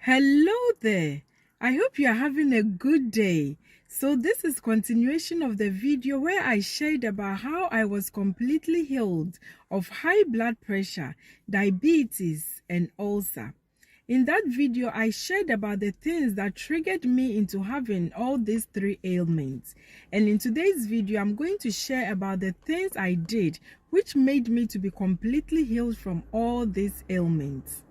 Hello there. I hope you are having a good day. So this is continuation of the video where I shared about how I was completely healed of high blood pressure, diabetes and ulcer. In that video, I shared about the things that triggered me into having all these three ailments. And in today's video, I'm going to share about the things I did which made me to be completely healed from all these ailments.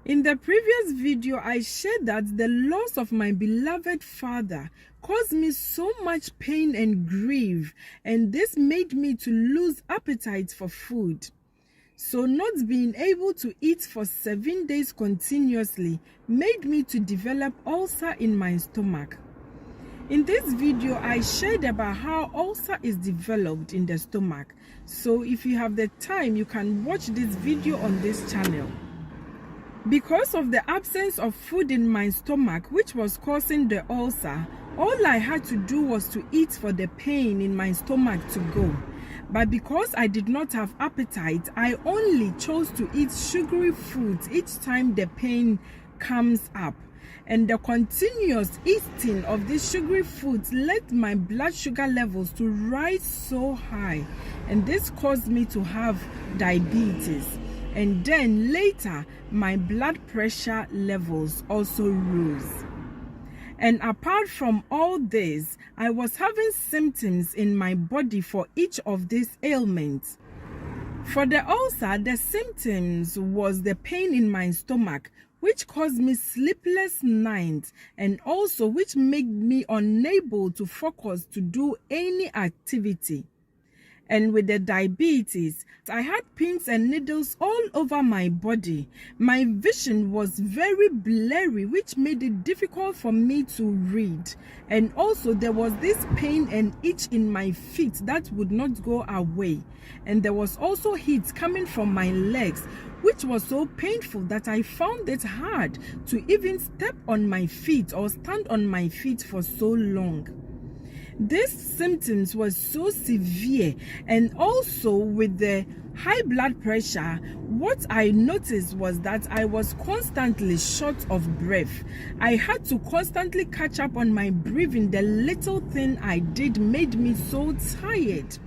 In the previous video, I shared that the loss of my beloved father caused me so much pain and grief, and this made me to lose appetite for food. So not being able to eat for 7 days continuously made me to develop ulcer in my stomach. In this video, I shared about how ulcer is developed in the stomach. So if you have the time, you can watch this video on this channel. Because of the absence of food in my stomach, which was causing the ulcer, all I had to do was to eat for the pain in my stomach to go. But because I did not have appetite, I only chose to eat sugary foods each time the pain comes up. And the continuous eating of these sugary foods led my blood sugar levels to rise so high. And this caused me to have diabetes. And then later, my blood pressure levels also rose. And apart from all this, I was having symptoms in my body for each of these ailments. For the ulcer, the symptoms was the pain in my stomach, which caused me sleepless nights and also which made me unable to focus to do any activity. And with the diabetes, I had pins and needles all over my body. My vision was very blurry, which made it difficult for me to read. And also there was this pain and itch in my feet that would not go away. And there was also heat coming from my legs, which was so painful that I found it hard to even step on my feet or stand on my feet for so long. These symptoms were so severe, and also with the high blood pressure, what I noticed was that I was constantly short of breath. I had to constantly catch up on my breathing. The little thing I did made me so tired.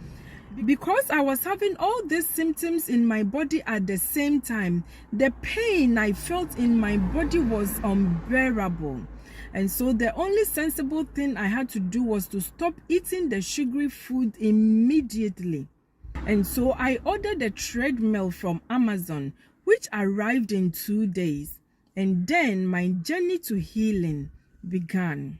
Because I was having all these symptoms in my body at the same time, the pain I felt in my body was unbearable. And so the only sensible thing I had to do was to stop eating the sugary food immediately. And so I ordered a treadmill from Amazon, which arrived in 2 days. And then my journey to healing began.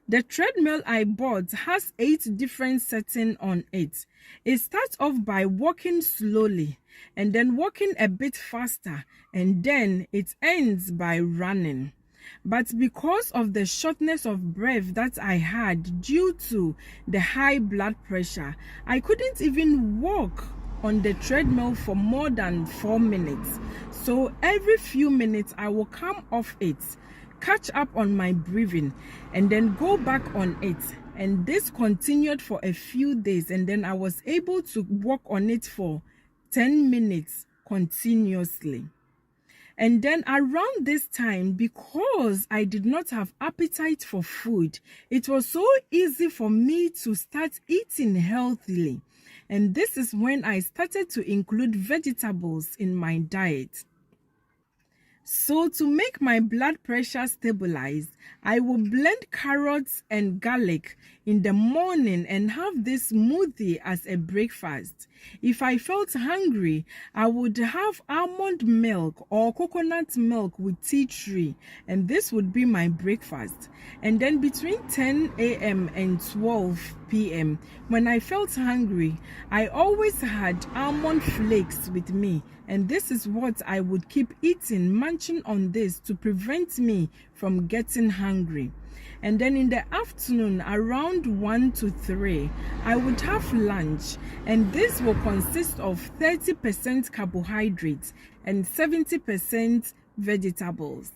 The treadmill I bought has 8 different settings on it. It starts off by walking slowly, and then walking a bit faster, and then it ends by running. But because of the shortness of breath that I had due to the high blood pressure, I couldn't even walk on the treadmill for more than 4 minutes. So every few minutes I will come off it, catch up on my breathing, and then go back on it. And this continued for a few days, and then I was able to walk on it for 10 minutes continuously. And then around this time, because I did not have appetite for food, it was so easy for me to start eating healthily. And this is when I started to include vegetables in my diet. So to make my blood pressure stabilize, I will blend carrots and garlic in the morning and have this smoothie as a breakfast. If I felt hungry, I would have almond milk or coconut milk with tea tree, and this would be my breakfast. And then between 10 a.m. and 12 p.m., when I felt hungry, I always had almond flakes with me, and this is what I would keep eating, munching on this to prevent me from getting hungry. And then in the afternoon, around 1 to 3, I would have lunch, and this will consist of 30% carbohydrates and 70% vegetables.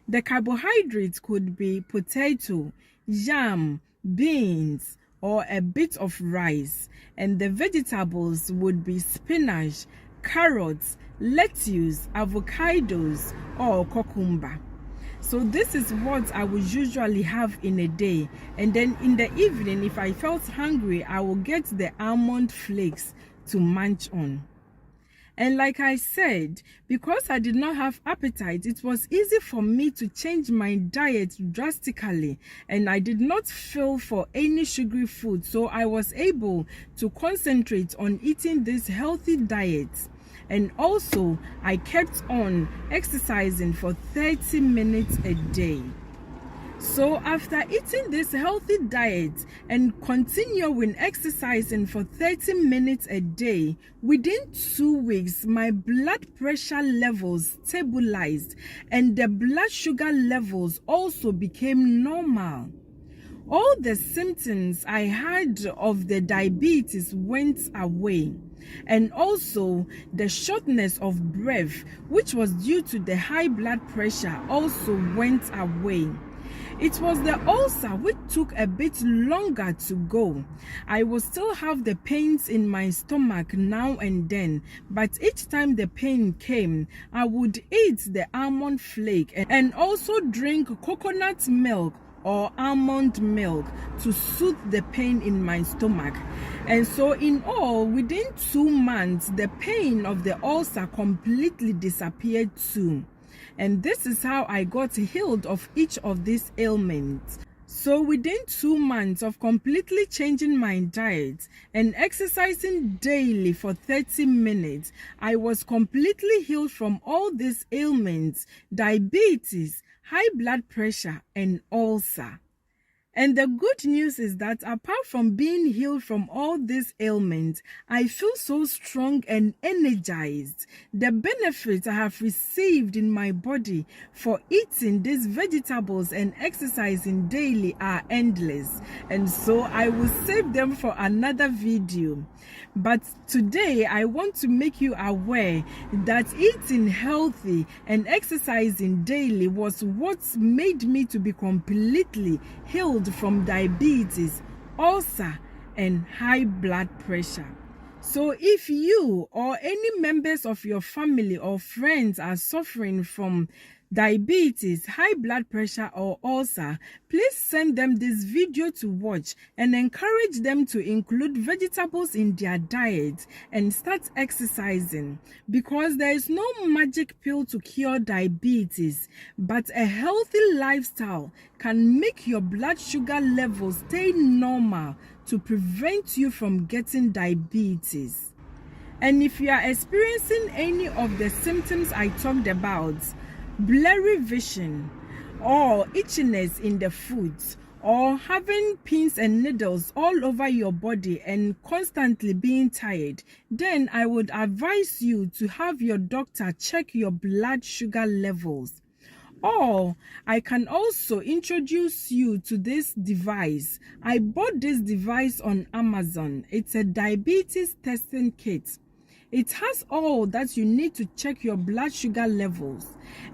The carbohydrates could be potato, yam, beans, or a bit of rice, and the vegetables would be spinach, carrots, lettuce, avocados, or cucumber. So this is what I would usually have in a day. And then in the evening, if I felt hungry, I will get the almond flakes to munch on. And like I said, because I did not have appetite, it was easy for me to change my diet drastically, and I did not feel for any sugary food, so I was able to concentrate on eating this healthy diet. And also, I kept on exercising for 30 minutes a day. So after eating this healthy diet and continuing exercising for 30 minutes a day, within 2 weeks, my blood pressure levels stabilized and the blood sugar levels also became normal. All the symptoms I had of the diabetes went away. And also the shortness of breath, which was due to the high blood pressure, also went away. It was the ulcer which took a bit longer to go. I will still have the pains in my stomach now and then, but each time the pain came, I would eat the almond flake and also drink coconut milk or almond milk to soothe the pain in my stomach. And so in all, within 2 months, the pain of the ulcer completely disappeared too. And this is how I got healed of each of these ailments. So within 2 months of completely changing my diet and exercising daily for 30 minutes, I was completely healed from all these ailments: diabetes, high blood pressure, and ulcer. And the good news is that apart from being healed from all these ailments, I feel so strong and energized. The benefits I have received in my body for eating these vegetables and exercising daily are endless. And so I will save them for another video. But today I want to make you aware that eating healthy and exercising daily was what made me to be completely healed from diabetes, ulcer, and high blood pressure. So if you or any members of your family or friends are suffering from diabetes, high blood pressure, or ulcer, please send them this video to watch and encourage them to include vegetables in their diet and start exercising, because there is no magic pill to cure diabetes, but a healthy lifestyle can make your blood sugar levels stay normal to prevent you from getting diabetes. And if you are experiencing any of the symptoms I talked about, blurry vision, or itchiness in the foot, or having pins and needles all over your body and constantly being tired, then I would advise you to have your doctor check your blood sugar levels. Or I can also introduce you to this device. I bought this device on Amazon. It's a diabetes testing kit. It has all that you need to check your blood sugar levels.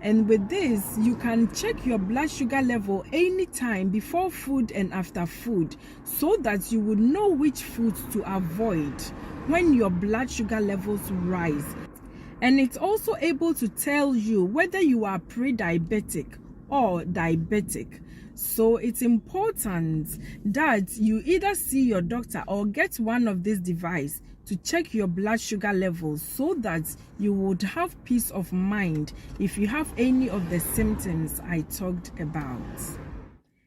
And with this, you can check your blood sugar level anytime before food and after food, so that you would know which foods to avoid when your blood sugar levels rise. And it's also able to tell you whether you are pre-diabetic or diabetic. So it's important that you either see your doctor or get one of these devices to check your blood sugar levels, so that you would have peace of mind if you have any of the symptoms I talked about.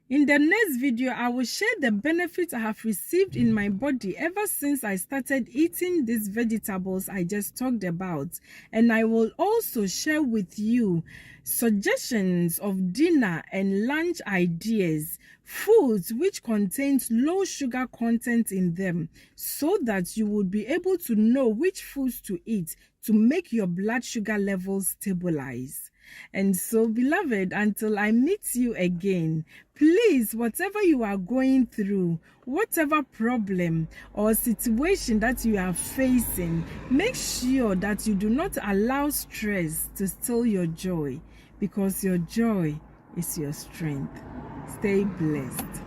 In the next video, I will share the benefits I have received in my body ever since I started eating these vegetables I just talked about. And I will also share with you suggestions of dinner and lunch ideas, foods which contains low sugar content in them, so that you would be able to know which foods to eat to make your blood sugar levels stabilize. And so, beloved, until I meet you again, please, whatever you are going through, whatever problem or situation that you are facing, make sure that you do not allow stress to steal your joy, because your joy is your strength. Stay blessed.